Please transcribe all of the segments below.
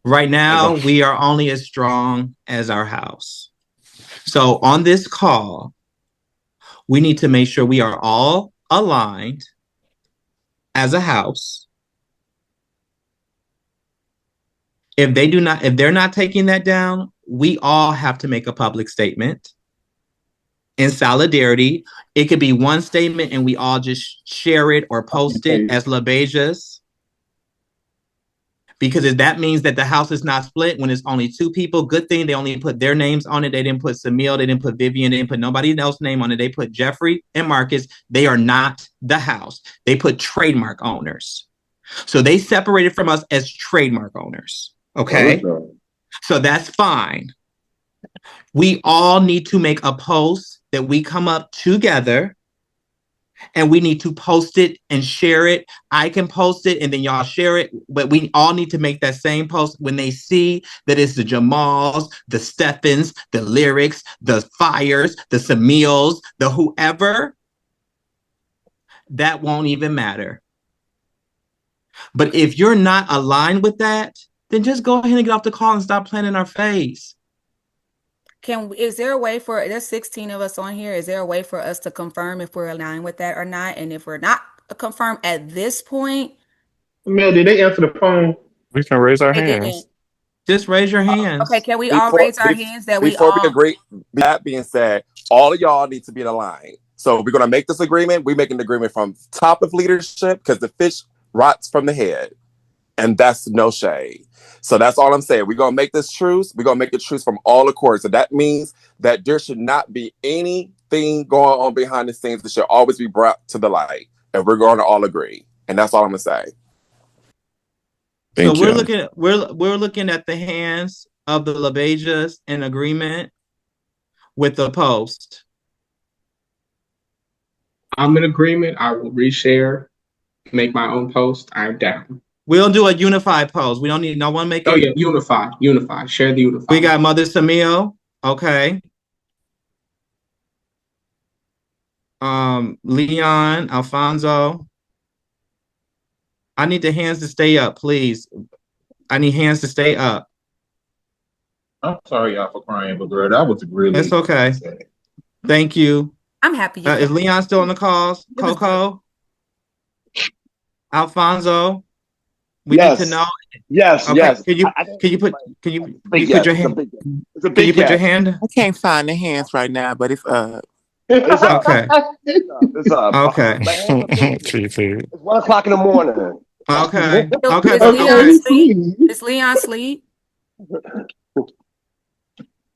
Right now, we are only as strong as our house. So on this call, we need to make sure we are all aligned as a house. If they're not taking that down, we all have to make a public statement in solidarity. It could be one statement and we all just share it or post it as LaBeijas. Because if that means that the house is not split when it's only two people, good thing they only put their names on it. They didn't put Samil, they didn't put Vivian, they didn't put nobody else's name on it. They put Jeffrey and Marcus. They are not the house. They put trademark owners. So they separated from us as trademark owners. Okay. So that's fine. We all need to make a post that we come up together and we need to post it and share it. I can post it and then y'all share it, but we all need to make that same post when they see that it's the Jamals, the Steffens, the Lyrics, the Fires, the Samils, the whoever. That won't even matter. But if you're not aligned with that, then just go ahead and get off the call and stop playing in our face. Is there a way for, there's 16 of us on here, is there a way for us to confirm if we're aligned with that or not? And if we're not confirmed at this point, Mel, did they answer the phone? We can raise our hands. Just raise your hands. Okay, can we all raise our hands that we all... Before we agree, that being said, all of y'all need to be in a line. So we're going to make this agreement. We're making the agreement from top of leadership because the fish rots from the head. And that's no shade. So that's all I'm saying. We're going to make this truce. We're going to make the truce from all accords. So that means that there should not be anything going on behind the scenes that should always be brought to the light. And we're going to all agree. And that's all I'm going to say. So we're looking at the hands of the LaBeijas in agreement with the post. I'm in agreement. I will reshare, make my own post. I'm down. We'll do a unified post. We don't need no one make it. Oh yeah, unified. Share the unified. We got Mother Samil. Okay. Leon, Alfonso. I need the hands to stay up, please. I need hands to stay up. I'm sorry, y'all, for crying, but girl, that was really... It's okay. Thank you. I'm happy. Is Leon still on the calls? Coco? Alfonso? We need to know. Yes, okay. yes. Can you put your hand? Can you put your hand? I can't find the hands right now, but it's up. It's up. Okay. It's up. Okay. It's 1 o'clock in the morning. Okay. Okay. Is Leon asleep?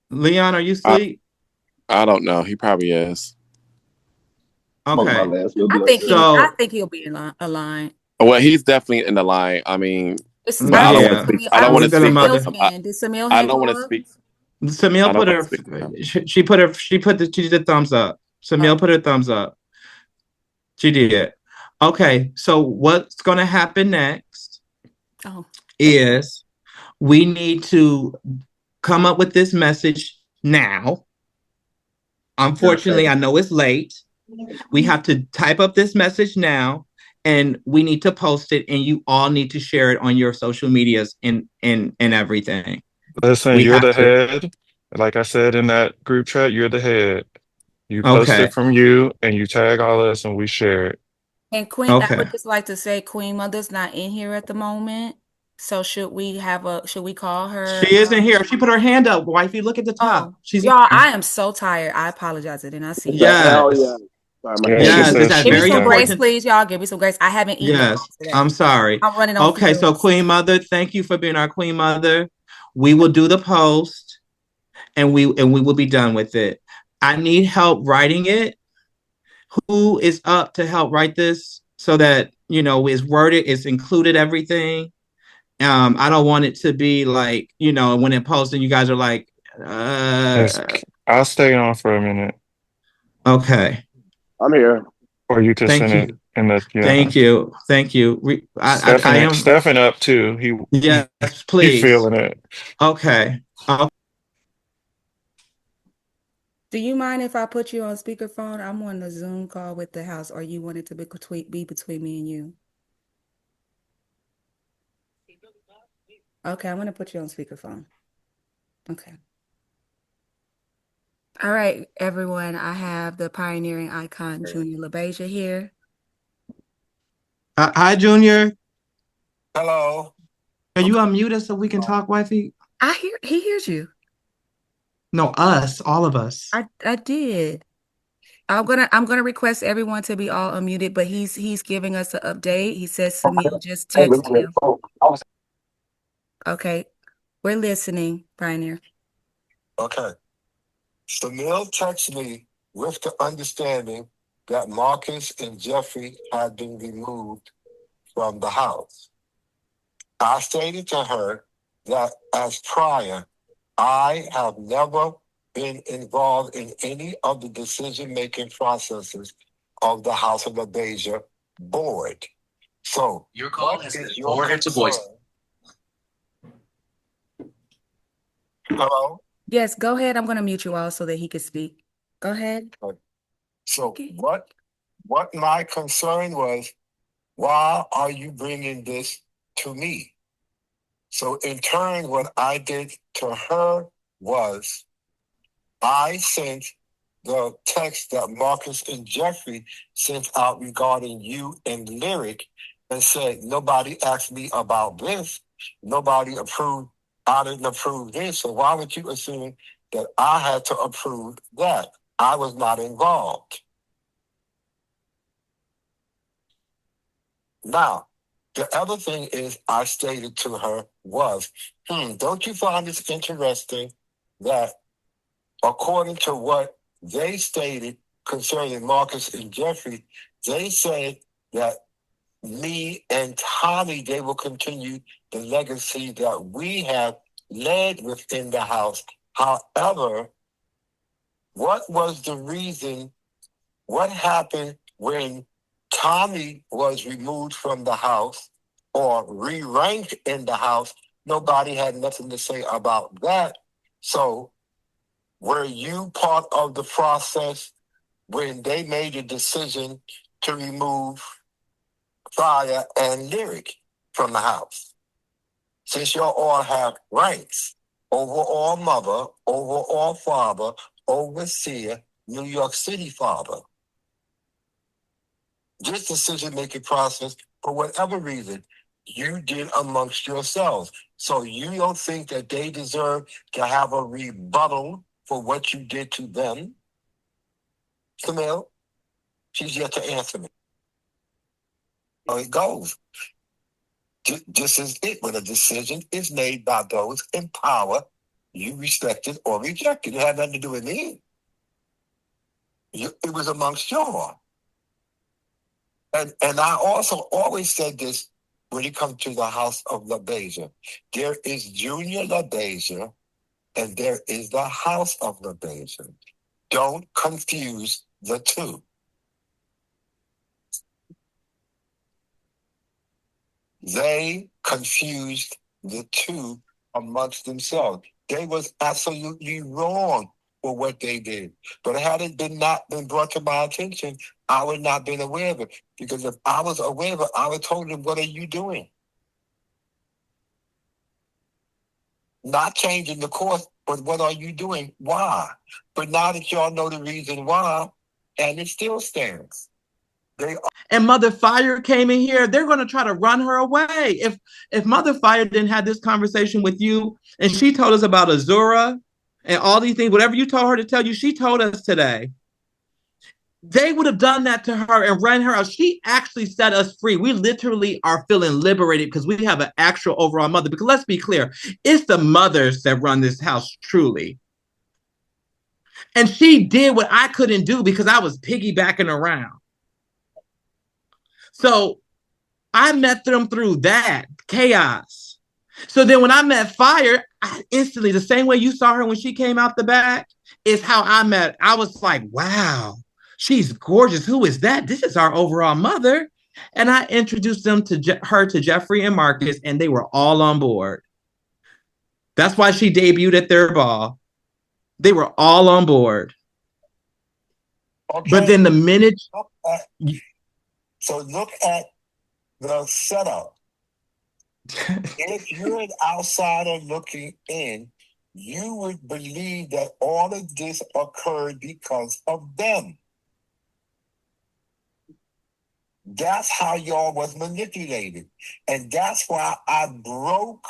Leon, are you asleep? I don't know. He probably is. Okay. I think he'll be in a line. Well, he's definitely in the line. I mean, I don't want to speak. I don't want to speak. I don't want to speak. Samil put her. She did the thumbs up. Samil put her thumbs up. She did. Okay, so what's going to happen next is we need to come up with this message now. Unfortunately, I know it's late. We have to type up this message now, and we need to post it, and you all need to share it on your social medias and everything. Listen, you're the head. Like I said in that group chat, you're the head. You post it from you, and you tag all us, and we share it. And Queen, I would just like to say Queen Mother's not in here at the moment. So should we call her? She isn't here. She put her hand up, wifey. Look at the top. Y'all, I am so tired. I apologize. I did not see you. Yes. Yes. Give me some grace, please, y'all. Give me some grace. I haven't eaten. Yes. I'm sorry. I'm running on. Okay, so Queen Mother, thank you for being our Queen Mother. We will do the post and we will be done with it. I need help writing it. Who is up to help write this so that, it's worded, it's included everything. I don't want it to be like, when it posts and you guys are like, I'll stay on for a minute. Okay. I'm here. Or you can send it in the. Thank you. I am Stefan up too. Yes, please. He's feeling it. Okay. Do you mind if I put you on speakerphone? I'm on a Zoom call with the house, or you want it to be between me and you? Okay, I'm gonna put you on speakerphone. Okay. All right, everyone. I have the pioneering icon, Junior LaBeija, here. Hi, Junior. Hello. Are you unmuted so we can talk, wifey? He hears you. No, us, all of us. I did. I'm gonna request everyone to be all unmuted, but he's giving us an update. He says Samir just texted him. Okay, we're listening, Pioneer. Okay. Samil texted me with the understanding that Marcus and Jeffrey had been removed from the house. I stated to her that as prior, I have never been involved in any of the decision-making processes of the House of LaBeija board. So your call has been forwarded to voice. Hello? Yes, go ahead. I'm gonna mute you all so that he can speak. Go ahead. So Okay. what my concern was, why are you bringing this to me? So in turn, what I did to her was I sent the text that Marcus and Jeffrey sent out regarding you and Lyric and said, nobody asked me about this. Nobody approved. I didn't approve this. So why would you assume that I had to approve that? I was not involved. Now, the other thing is I stated to her was, don't you find this interesting that according to what they stated concerning Marcus and Jeffrey, they said that me and Tommy, they will continue the legacy that we have led within the house. However, what was the reason? What happened when Tommy was removed from the house or re-ranked in the house? Nobody had nothing to say about that. So were you part of the process when they made a decision to remove Fire and Lyric from the house? Since you all have ranks, overall mother, overall father, overseer, New York City father. This decision-making process, for whatever reason, you did amongst yourselves. So you don't think that they deserve to have a rebuttal for what you did to them? Camille, she's yet to answer me. So it goes. This is it. When a decision is made by those in power, you respect it or reject it. It had nothing to do with me. It was amongst y'all. And I also always said this when it comes to the House of LaBeija. There is Junior LaBeija and there is the House of LaBeija. Don't confuse the two. They confused the two amongst themselves. They was absolutely wrong for what they did. But had it not been brought to my attention, I would not have been aware of it. Because if I was aware of it, I would have told them, what are you doing? Not changing the course, but what are you doing? Why? But now that y'all know the reason why, and it still stands. And Mother Fire came in here, they're going to try to run her away. If Mother Fire didn't have this conversation with you and she told us about Azura and all these things, whatever you told her to tell you, she told us today. They would have done that to her and ran her out. She actually set us free. We literally are feeling liberated because we have an actual overall mother. Because let's be clear, it's the mothers that run this house, truly. And she did what I couldn't do because I was piggybacking around. So I met them through that chaos. So then when I met Fire, I instantly, the same way you saw her when she came out the back, is how I met. I was like, wow, she's gorgeous. Who is that? This is our overall mother. And I introduced them to her to Jeffrey and Marcus, and they were all on board. That's why she debuted at their ball. They were all on board. Okay. But then the minute... So look at the setup. If you're an outsider looking in, you would believe that all of this occurred because of them. That's how y'all was manipulated. And that's why I broke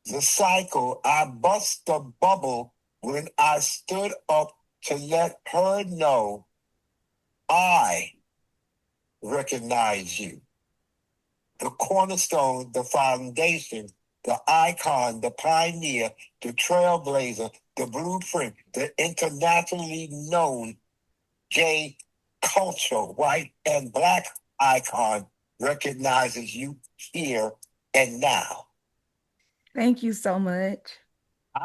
the cycle. I bust the bubble when I stood up to let her know I recognize you. The cornerstone, the foundation, the icon, the pioneer, the trailblazer, the blueprint, the internationally known gay culture, white and black icon recognizes you here and now. Thank you so much.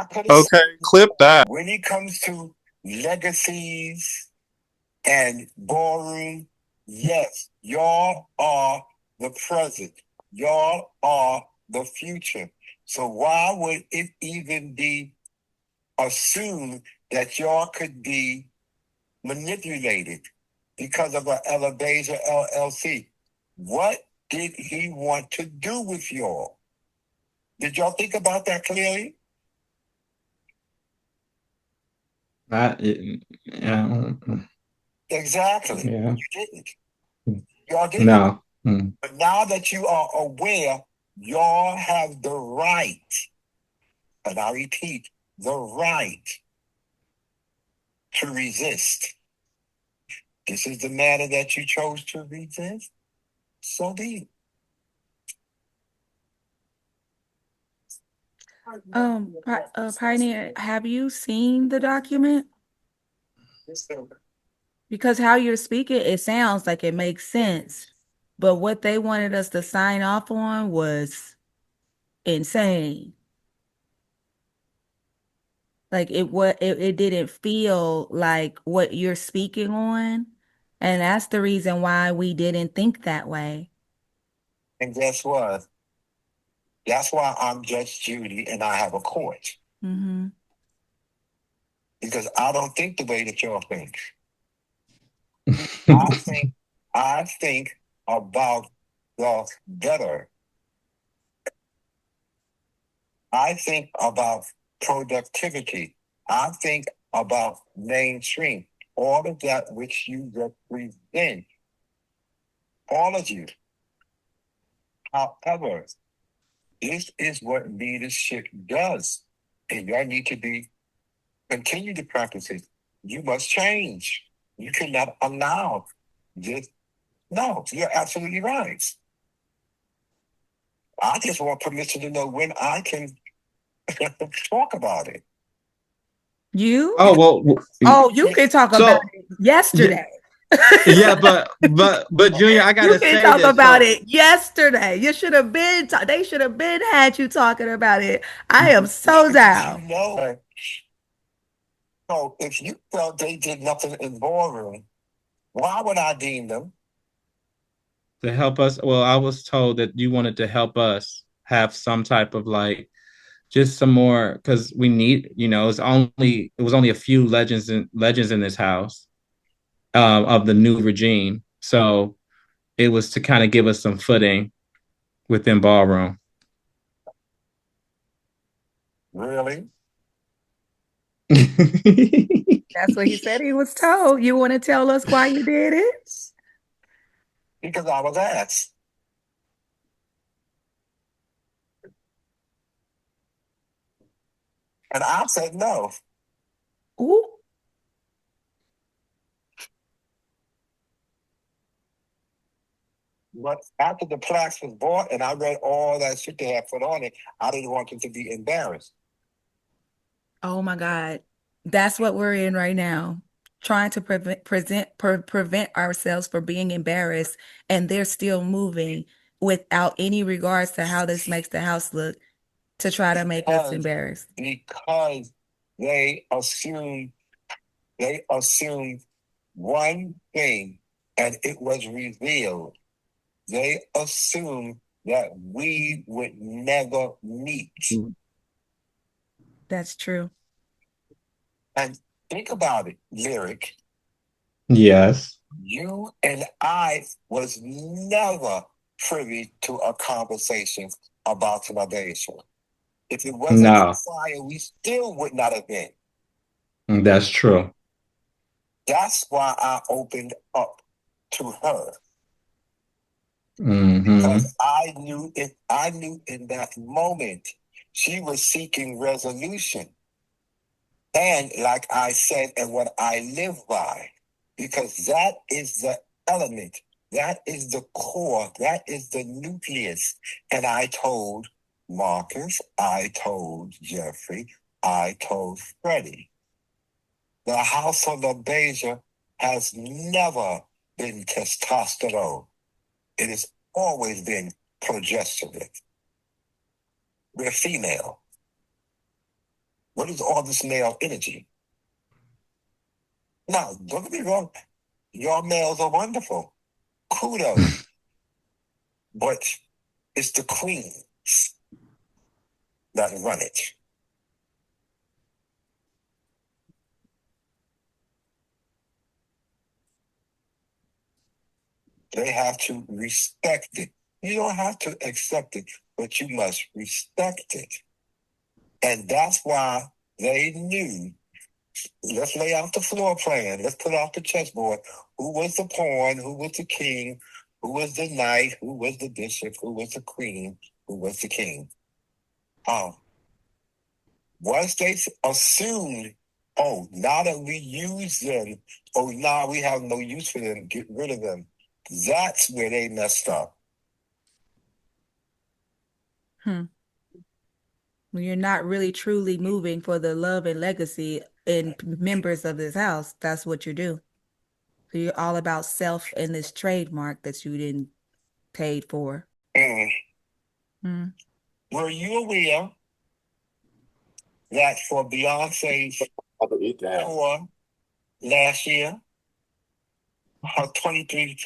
Okay, clip that. When it comes to legacies and ballroom, yes, y'all are the present. Y'all are the future. So why would it even be assumed that y'all could be manipulated because of an Elevator LLC? What did he want to do with y'all? Did y'all think about that clearly? Yeah. Exactly. Yeah. You didn't. Y'all didn't. No. But now that you are aware, y'all have the right, and I repeat, the right to resist. This is the matter that you chose to resist. So be it. Pioneer, have you seen the document? Because how you're speaking, it sounds like it makes sense. But what they wanted us to sign off on was insane. Like it didn't feel like what you're speaking on. And that's the reason why we didn't think that way. And guess what? That's why I'm Judge Judy and I have a court. Mm-hmm. Because I don't think the way that y'all think. I think about the better. I think about productivity. I think about mainstream. All of that which you represent. All of you. However, this is what leadership does. And y'all need to continue to practice it. You must change. You cannot allow this. No, you're absolutely right. I just want permission to know when I can talk about it. You? Oh, well. Oh, you can talk about it yesterday. Yeah, but Junior, I gotta you can say talk this. about it yesterday. You should have been. They should have been had you talking about it. I am so down. So if you felt they did nothing in ballroom, why would I deem them? To help us. Well, I was told that you wanted to help us have some type of like just some more because we need, it was only a few legends in this house of the new regime. So it was to kind of give us some footing within ballroom. Really? That's what he said he was told. You want to tell us why you did it? Because I was asked. And I said no. Ooh. But after the plaques was bought and I read all that shit they had put on it, I didn't want them to be embarrassed. Oh my God. That's what we're in right now. Trying to prevent ourselves from being embarrassed, and they're still moving without any regards to how this makes the house look to try to make us embarrassed. Because they assumed one thing and it was revealed. They assumed that we would never meet. That's true. And think about it, Lyric. Yes. You and I was never privy to a conversation about to LaBeija. If it wasn't for fire, we still would not have been. That's true. That's why I opened up to her. Mm-hmm. Because I knew in that moment she was seeking resolution. And like I said, and what I live by, because that is the element, that is the core, that is the nucleus. And I told Marcus, I told Jeffrey, I told Freddie. The house of LaBeija has never been testosterone. It has always been progesterone. We're female. What is all this male energy? Now, don't get me wrong. Your males are wonderful. Kudos. But it's the queens that run it. They have to respect it. You don't have to accept it, but you must respect it. And that's why they knew, let's lay out the floor plan. Let's put out the chessboard. Who was the pawn? Who was the king? Who was the knight? Who was the bishop? Who was the queen? Who was the king? Once they assumed, oh, now that we use them, oh, now we have no use for them, get rid of them. That's where they messed up. When you're not really truly moving for the love and legacy in members of this house, that's what you do. So you're all about self and this trademark that you didn't paid for. Were you aware that for Beyonce's tour last year, her 23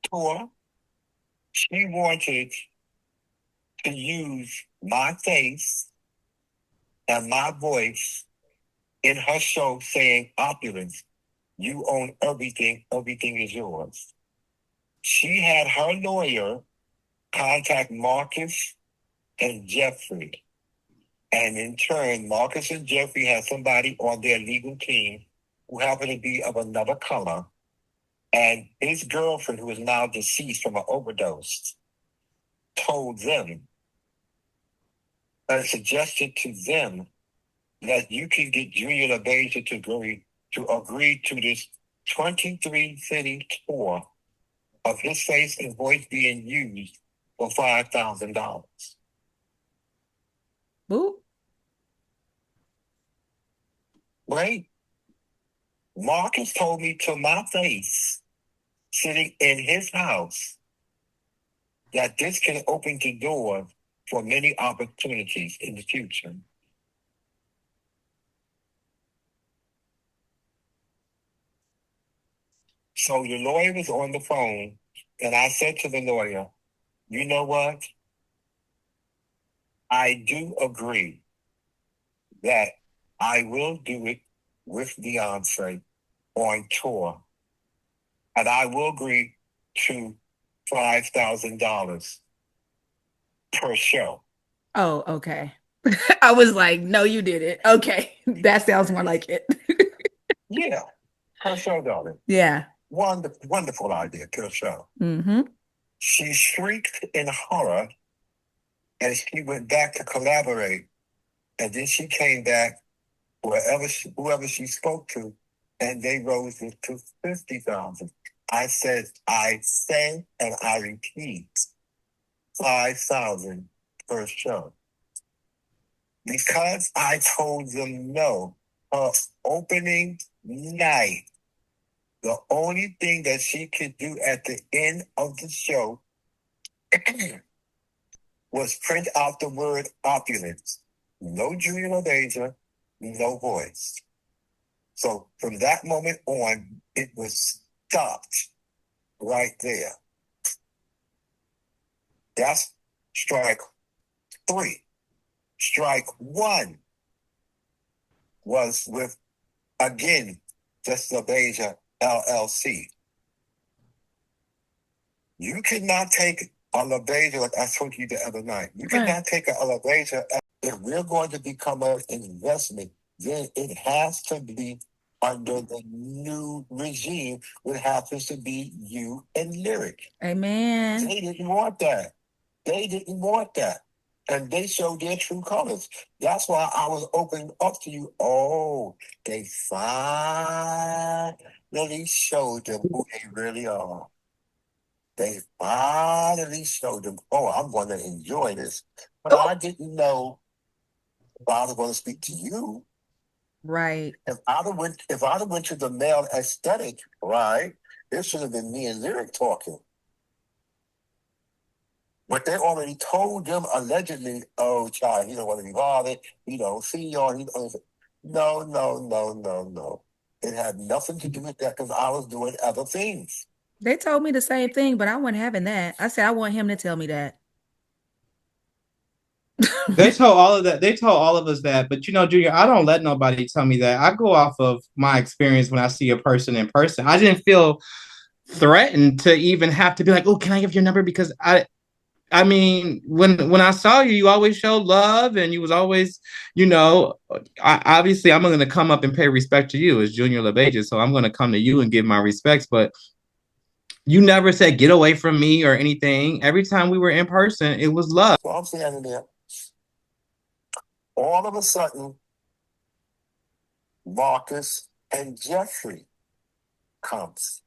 tour, she wanted to use my face and my voice in her show saying, opulence, you own everything, everything is yours. She had her lawyer contact Marcus and Jeffrey. And in turn, Marcus and Jeffrey had somebody on their legal team who happened to be of another color. And his girlfriend, who is now deceased from an overdose, told them and suggested to them that you can get Junior LaBeija to agree to this 23-city tour of his face and voice being used for $5,000. Boop. Right? Marcus told me to my face, sitting in his house, that this can open the door for many opportunities in the future. So the lawyer was on the phone, and I said to the lawyer, you know what? I do agree that I will do it with Beyonce on tour. And I will agree to $5,000 per show. Oh, okay. I was like, no, you did it. Okay. That sounds more like it. Yeah, per show, darling. Yeah. Wonderful idea, per show. Mm-hmm. She shrieked in horror and she went back to collaborate. And then she came back, whoever she spoke to, and they rose it to $50,000. I said, and I repeat, $5,000 per show. Because I told them no, her opening night, the only thing that she could do at the end of the show was print out the word opulence. No Junior LaBeija, no voice. So from that moment on, it was stopped right there. That's strike 3. Strike 1 was with, again, just LaBeija LLC. You cannot take elevator, like I told you the other night. You cannot take an elevator. If we're going to become an investment, then it has to be under the new regime, which happens to be you and Lyric. Amen. They didn't want that. They didn't want that. And they showed their true colors. That's why I was opening up to you. Oh, they finally showed them who they really are. They finally showed them, oh, I'm going to enjoy this. But I didn't know if I was going to speak to you. Right. If I'd have went to the male aesthetic, right, it should have been me and Lyric talking. But they already told them allegedly, oh, child, he don't want to be bothered. He don't see y'all. No. It had nothing to do with that because I was doing other things. They told me the same thing, but I wasn't having that. I said I want him to tell me that. They told all of that. They told all of us that. But Junior, I don't let nobody tell me that. I go off of my experience when I see a person in person. I didn't feel threatened to even have to be like, oh, can I give your number? Because I mean, when I saw you, you always showed love, and you was always, obviously I'm going to come up and pay respect to you as Junior LaBeija, so I'm going to come to you and give my respects. But you never said get away from me or anything. Every time we were in person, it was love. So I'm standing there. All of a sudden, Marcus and Jeffrey comes,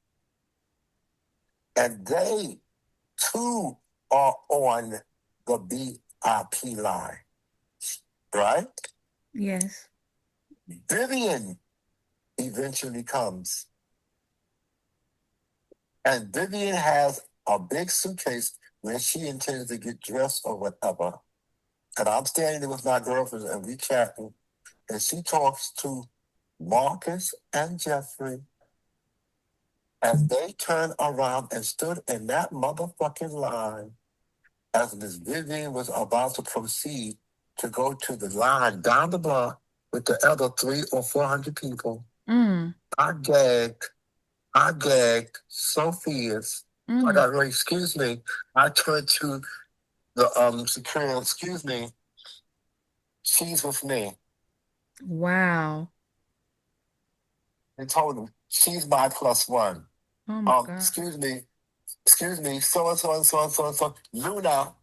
and they too are on the BIP line, right? Yes. Vivian eventually comes, and Vivian has a big suitcase where she intends to get dressed or whatever. And I'm standing there with my girlfriend, and we chatting, and she talks to Marcus and Jeffrey, and they turned around and stood in that motherfucking line as Miss Vivian was about to proceed to go to the line down the block with the other 300 or 400 people. I gagged so fierce. I got really, excuse me. I turned to the security, excuse me. She's with me. Wow. And told him, she's my +1. Oh my God. Excuse me, so. Luna,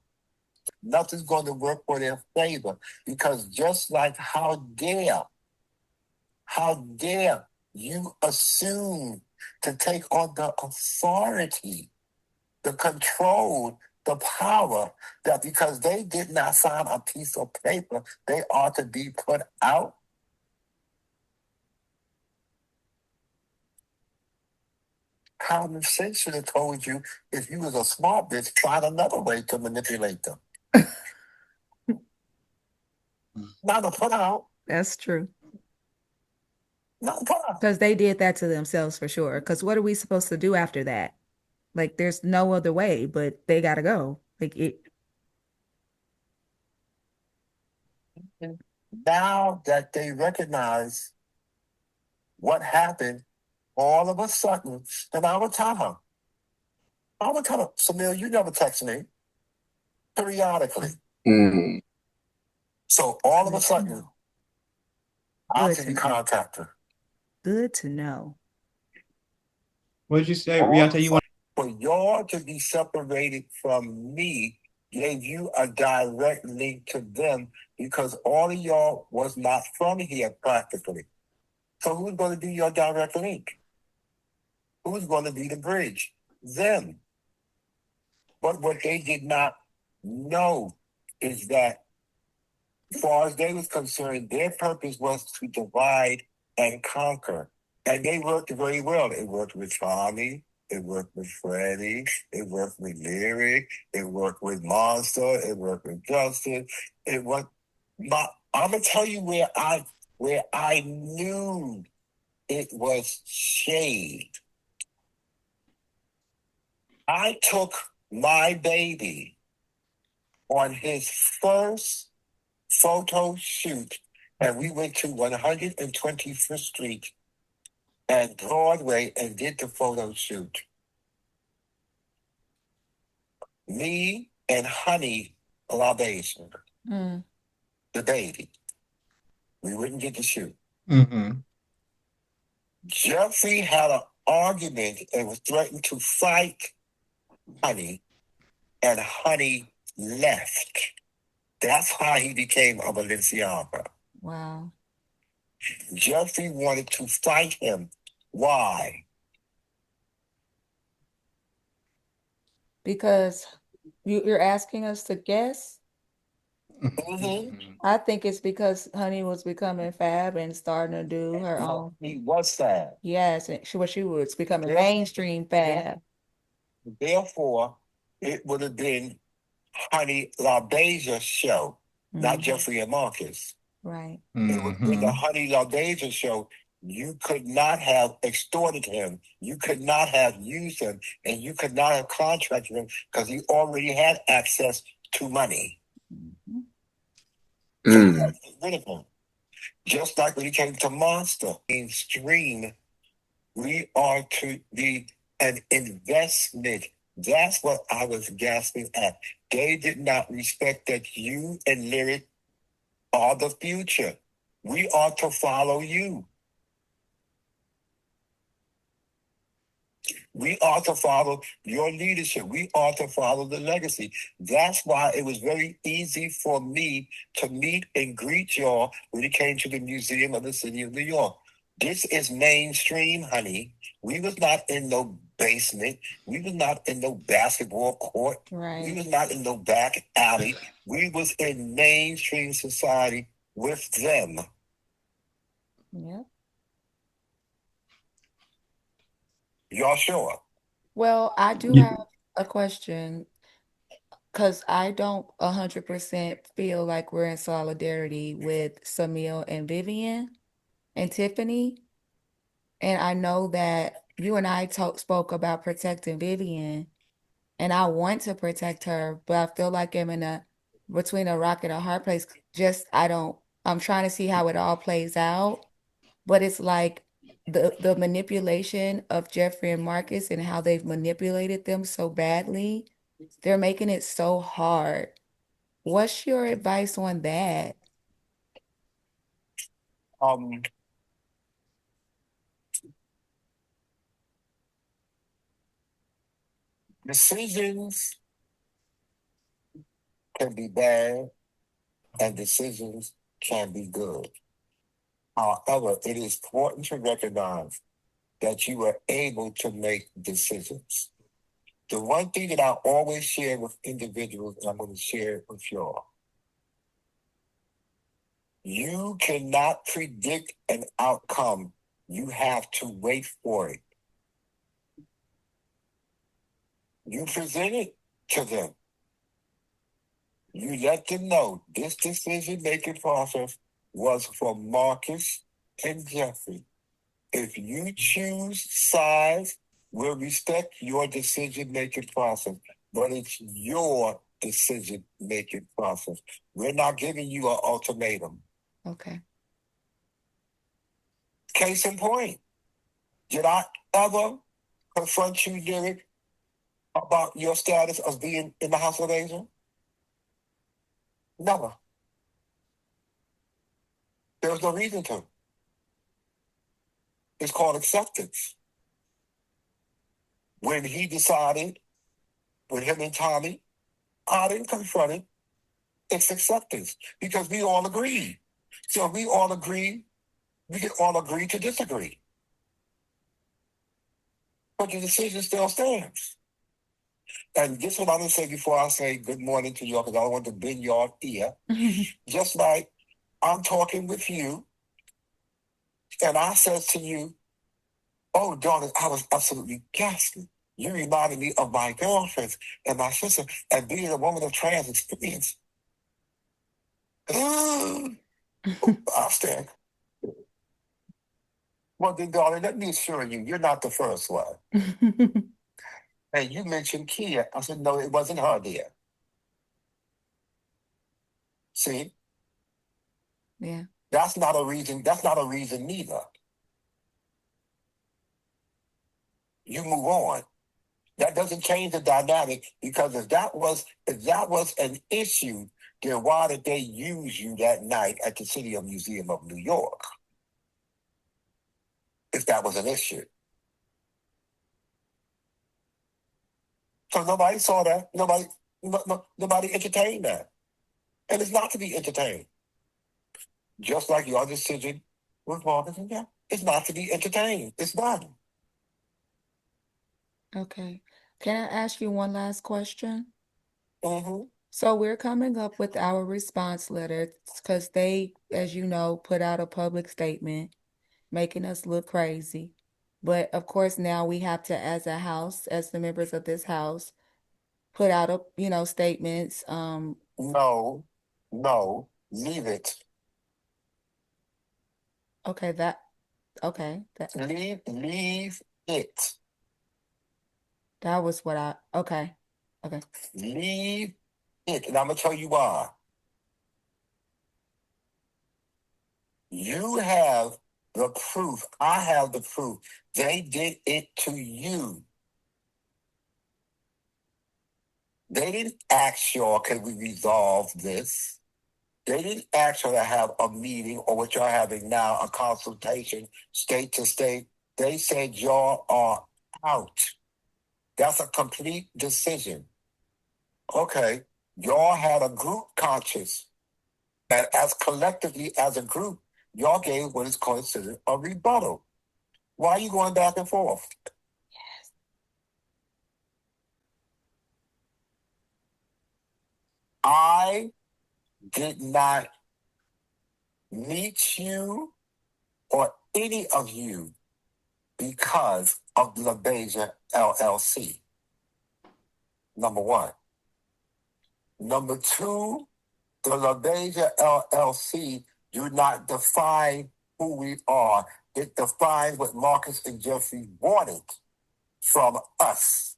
nothing's going to work for their favor because just like how dare you assume to take on the authority, the control, the power that because they did not sign a piece of paper, they ought to be put out. Common sense should have told you if you was a smart bitch, find another way to manipulate them. Not to put out. That's true. Not to put out. Because they did that to themselves for sure. Because what are we supposed to do after that? Like, there's no other way, but they gotta go. Now that they recognize what happened, all of a sudden, and I would tell her, Samir, you never text me periodically. So all of a sudden, I didn't contact her. Good to know. What did you say, Riata? You want for y'all to be separated from me gave you a direct link to them because all of y'all was not from here practically. So who's going to be your direct link? Who's going to be the bridge? Them. But what they did not know is that as far as they was concerned, their purpose was to divide and conquer. And they worked very well. It worked with Tommy. It worked with Freddie. It worked with Lyric. It worked with Monster. It worked with Justin. It worked. I'm gonna tell you where I knew it was shade. I took my baby on his first photo shoot, and we went to 125th Street and Broadway and did the photo shoot. me and Honey Libation, Mm. the baby, we wouldn't get to shoot. Mm-hmm. Jeffrey had an argument and was threatened to fight Honey, and Honey left. That's how he became a Balenciaga. Wow. Jeffrey wanted to fight him. Why? Because you're asking us to guess? Mm-hmm. I think it's because Honey was becoming fab and starting to do her own. He was fab. Yes, and she was becoming Yeah. mainstream fab. Therefore, it would have been Honey LaBeouf's show, not Jeffrey and Marcus. Right. It would be the Honey LaBeouf show. You could not have extorted him. You could not have used him, and you could not have contracted him because he already had access to money. So you had to get rid of him. Just like when he came to Monster, mainstream, we are to be an investment. That's what I was gasping at. They did not respect that you and Lyric are the future. We are to follow you. We are to follow your leadership. We are to follow the legacy. That's why it was very easy for me to meet and greet y'all when it came to the Museum of the City of New York. This is mainstream, honey. We was not in no basement. We was not in no basketball court. Right. We was not in no back alley. We was in mainstream society with them. Yeah. Y'all sure? Well, I do have a question because I don't 100% feel like we're in solidarity with Samil and Vivian and Tiffany. And I know that you and I spoke about protecting Vivian, and I want to protect her, but I feel like I'm between a rock and a hard place. I'm trying to see how it all plays out, but it's like the manipulation of Jeffrey and Marcus and how they've manipulated them so badly, they're making it so hard. What's your advice on that? Decisions can be bad and decisions can be good. However, it is important to recognize that you are able to make decisions. The one thing that I always share with individuals, and I'm going to share it with y'all, you cannot predict an outcome. You have to wait for it. You present it to them. You let them know this decision-making process was for Marcus and Jeffrey. If you choose sides, we'll respect your decision-making process, but it's your decision-making process. We're not giving you an ultimatum. Okay. Case in point, did I ever confront you, Derek, about your status of being in the House of Angel? Never. There was no reason to. It's called acceptance. When he decided, with him and Tommy, I didn't confront it. It's acceptance because we all agree. So if we all agree, we can all agree to disagree. But the decision still stands. And this is what I'm going to say before I say good morning to y'all, because I don't want to bend y'all ear. Just like I'm talking with you, and I said to you, oh, darling, I was absolutely gasping. You reminded me of my girlfriends and my sister, and being a woman of trans experience. I'll stand. Well, then, darling, let me assure you, you're not the first one. And you mentioned Kia. I said, no, it wasn't her, dear. See? Yeah. That's not a reason. That's not a reason neither. You move on. That doesn't change the dynamic, because if that was an issue, then why did they use you that night at the City Museum of New York? If that was an issue. So nobody saw that. Nobody entertained that. And it's not to be entertained. Just like your decision with Marcus and Jeff. It's not to be entertained. It's not. Okay. Can I ask you one last question? Mm-hmm. So we're coming up with our response letters because they, as you know, put out a public statement making us look crazy. But of course, now we have to, as a house, as the members of this house, put out statements. No, leave it. Okay, that. Leave it. That was what okay. Leave it. And I'm going to tell you why. You have the proof. I have the proof. They did it to you. They didn't ask y'all, can we resolve this? They didn't ask y'all to have a meeting, or what y'all having now, a consultation, state to state. They said y'all are out. That's a complete decision. Okay, y'all had a group conscience. And as collectively as a group, y'all gave what is considered a rebuttal. Why are you going back and forth? Yes. I did not meet you or any of you because of the LaBeija LLC. Number one. Number two, the LaBeija LLC do not define who we are. It defines what Marcus and Jeffrey wanted from us.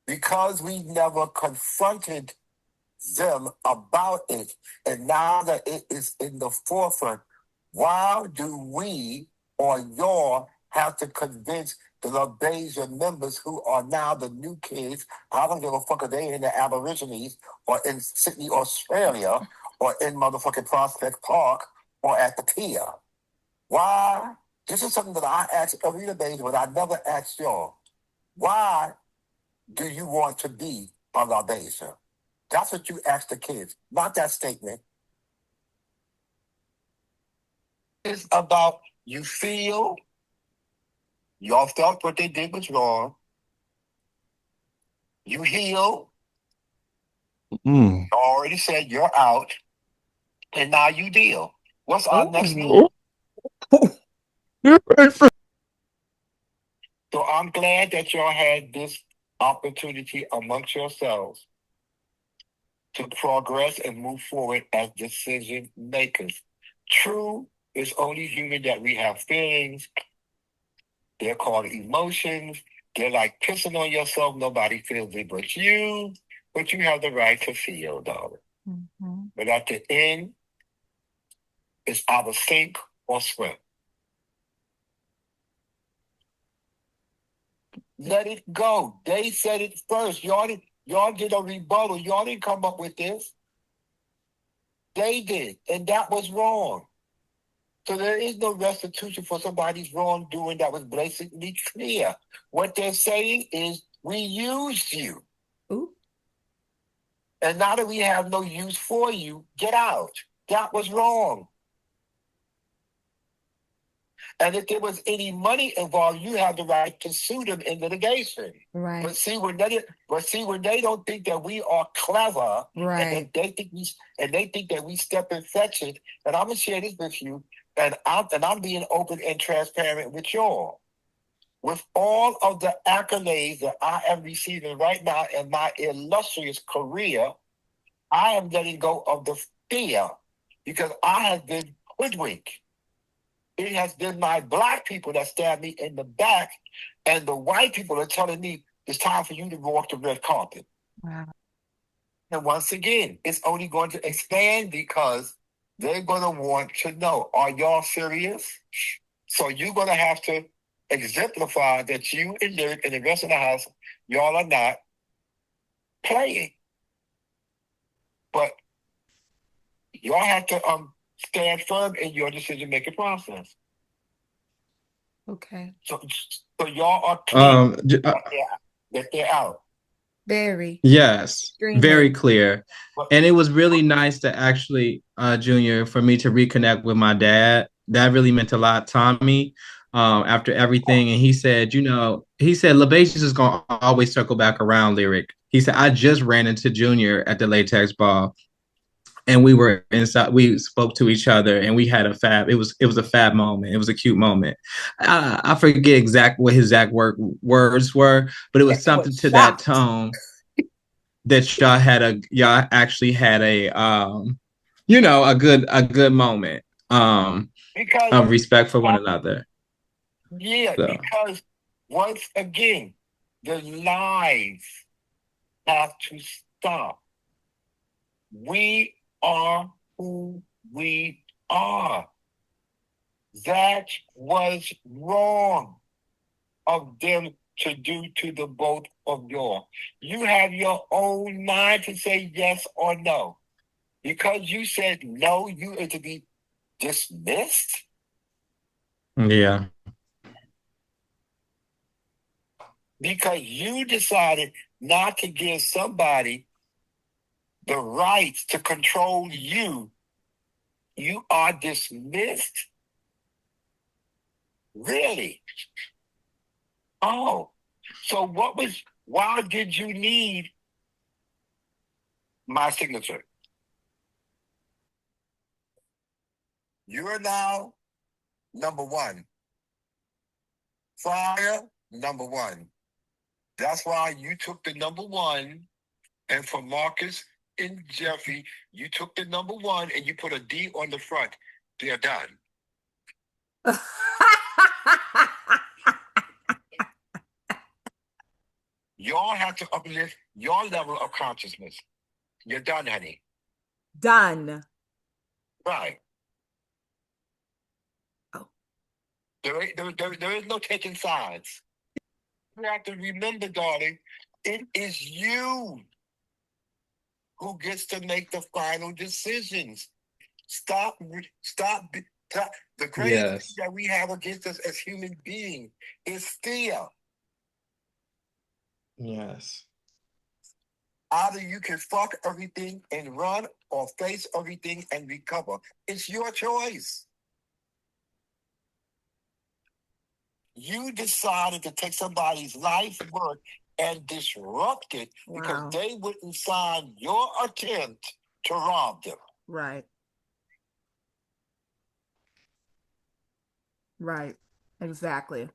Because we never confronted them about it, and now that it is in the forefront, why do we or y'all have to convince the LaBeija members, who are now the new kids? I don't give a fuck if they in the Aborigines or in Sydney, Australia, or in motherfucking Prospect Park or at the pier. Why? This is something that I asked every LaBeija, but I never asked y'all. Why do you want to be a LaBeija? That's what you ask the kids, not that statement. It's about you feel, y'all felt what they did was wrong. You heal. You already said you're out. And now you deal. What's our next move? So I'm glad that y'all had this opportunity amongst yourselves to progress and move forward as decision makers. True, it's only human that we have feelings. They're called emotions. They're like pissing on yourself. Nobody feels it but you. But you have the right to feel, darling. Mm-hmm. But at the end, it's either sink or swim. Let it go. They said it first. Y'all did a rebuttal. Y'all didn't come up with this. They did, and that was wrong. So there is no restitution for somebody's wrongdoing that was blatantly clear. What they're saying is, we used you. Ooh. And now that we have no use for you, get out. That was wrong. And if there was any money involved, you have the right to sue them in litigation. Right. But see, when they don't think that we are clever, right, and they think that we step and fetch it, and I'm gonna share this with you, and I'm being open and transparent with y'all. With all of the accolades that I am receiving right now in my illustrious career, I am letting go of the fear, because I have been hoodwinked. It has been my Black people that stabbed me in the back, and the white people are telling me it's time for you to walk the red carpet. Wow. And once again, it's only going to expand, because they're going to want to know, are y'all serious? So you're going to have to exemplify that you and Lyric and the rest of the house, y'all are not playing. But y'all have to stand firm in your decision-making process. Okay. So y'all are clear that they're out. Very. Yes, Extremely. very clear. And it was really nice to actually, Junior, for me to reconnect with my dad. That really meant a lot, Tommy, after everything. And he said, LaBasis is going to always circle back around, Lyric. He said, I just ran into Junior at the Latex Ball. And we were inside, we spoke to each other and we had it was a fab moment. It was a cute moment. I forget exactly what his exact words were, but it was something to that tone that y'all actually had a good moment of respect for one another. Yeah, so. Because once again, the lies have to stop. We are who we are. That was wrong of them to do to the both of y'all. You have your own mind to say yes or no. Because you said no, you are to be dismissed. Yeah. Because you decided not to give somebody the rights to control you, you are dismissed? Really? Oh, so why did you need my signature? You're now number one. Fire, number one. That's why you took the number one, and for Marcus and Jeffrey, you took the number one and you put a D on the front. They're done. Y'all have to uplift your level of consciousness. You're done, honey. Done. Right. Oh. There is no taking sides. You have to remember, darling, it is you who gets to make the final decisions. Stop. The greatest thing that we have against us as human beings is fear. Yes. Either you can fuck everything and run or face everything and recover. It's your choice. You decided to take somebody's life work and disrupt it because they wouldn't sign your attempt to rob them. Right. Right. Exactly.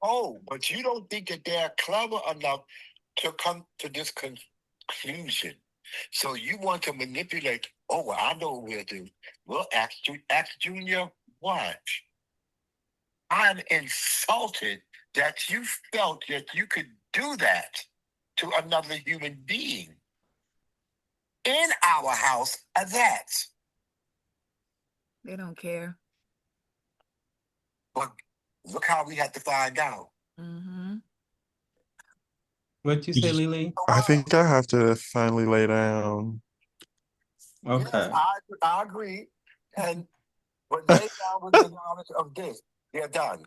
Oh, but you don't think that they're clever enough to come to this conclusion. So you want to manipulate. Oh, well, I know what we'll do. We'll ask Junior what? I'm insulted that you felt that you could do that to another human being in our house at that. They don't care. But look how we had to find out. Mm-hmm. What'd you say, Lily? I think I have to finally lay down. Okay. Yes, I agree. And but lay down with the knowledge of this. They're done.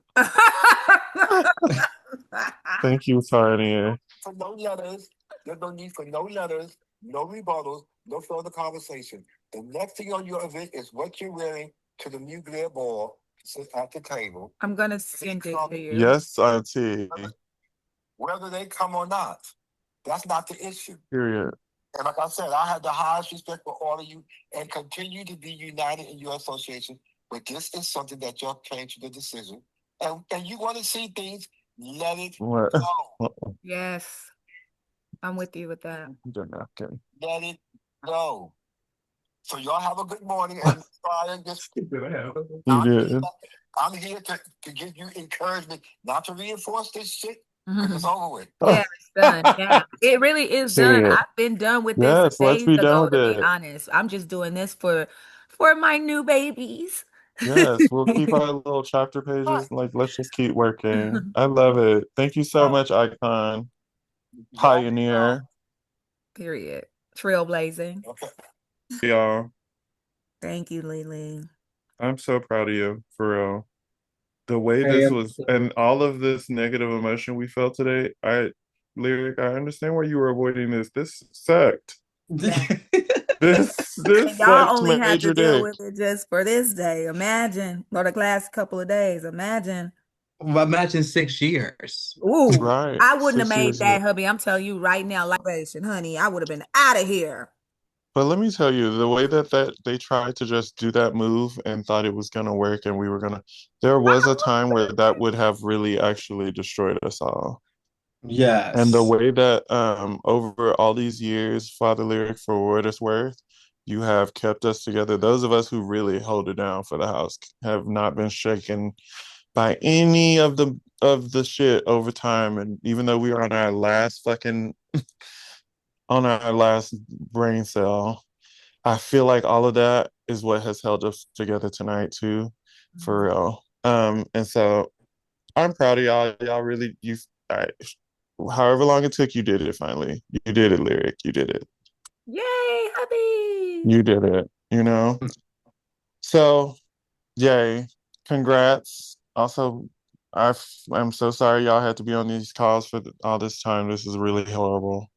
Thank you, Tanya. For no letters. There's no need for no letters, no rebuttals, no further conversation. The next thing on your event is what you're wearing to the Mugler ball. Sit at the table. I'm gonna send it to you. Yes, Auntie. Whether they come or not, that's not the issue. Period. And like I said, I have the highest respect for all of you and continue to be united in your association. But this is something that y'all came to the decision. And you want to see things, let it go. Yes. I'm with you with that. Let it go. So y'all have a good morning and try and just I'm here to give you encouragement, not to reinforce this shit. It's over with. Yeah, it's done. Yeah, it really is done. I've been done with this let's days be ago, done with to be it. honest. I'm just doing this for my new babies. Yes, we'll keep our little chapter pages. Like, let's just keep working. I love it. Thank you so much, Icon. Pioneer. Period. Trailblazing. Okay. Y'all. Thank you, Lily. I'm so proud of you, for real. The way Hey, this was, and all of this negative emotion we felt today, Lyric, I understand why you were avoiding this. This sucked. Yeah. This And y'all sucked only had to major deal dick. with it just for this day. Imagine, or the last couple of days. Imagine. Well, imagine 6 years. Ooh, Right. I wouldn't have 6 made years that, ago. hubby. I'm telling you right now, like, honey, I would have been out of here. But let me tell you, the way that they tried to just do that move and thought it was gonna work and we were gonna, there was a time where that would have really actually destroyed us all. And the Yes. way that over all these years, Father Lyric, for what it's worth, you have kept us together. Those of us who really hold it down for the house have not been shaken by any of the shit over time. And even though we are on our last fucking on our last brain cell, I feel like all of that is what has held us together tonight too, for real. And so I'm proud of y'all. Y'all really I, however long it took, you did it finally. You did it, Lyric. You did it. Yay, hubby. You did it, you know? So, yay. Congrats. Also, I'm so sorry y'all had to be on these calls for all this time. This is really horrible.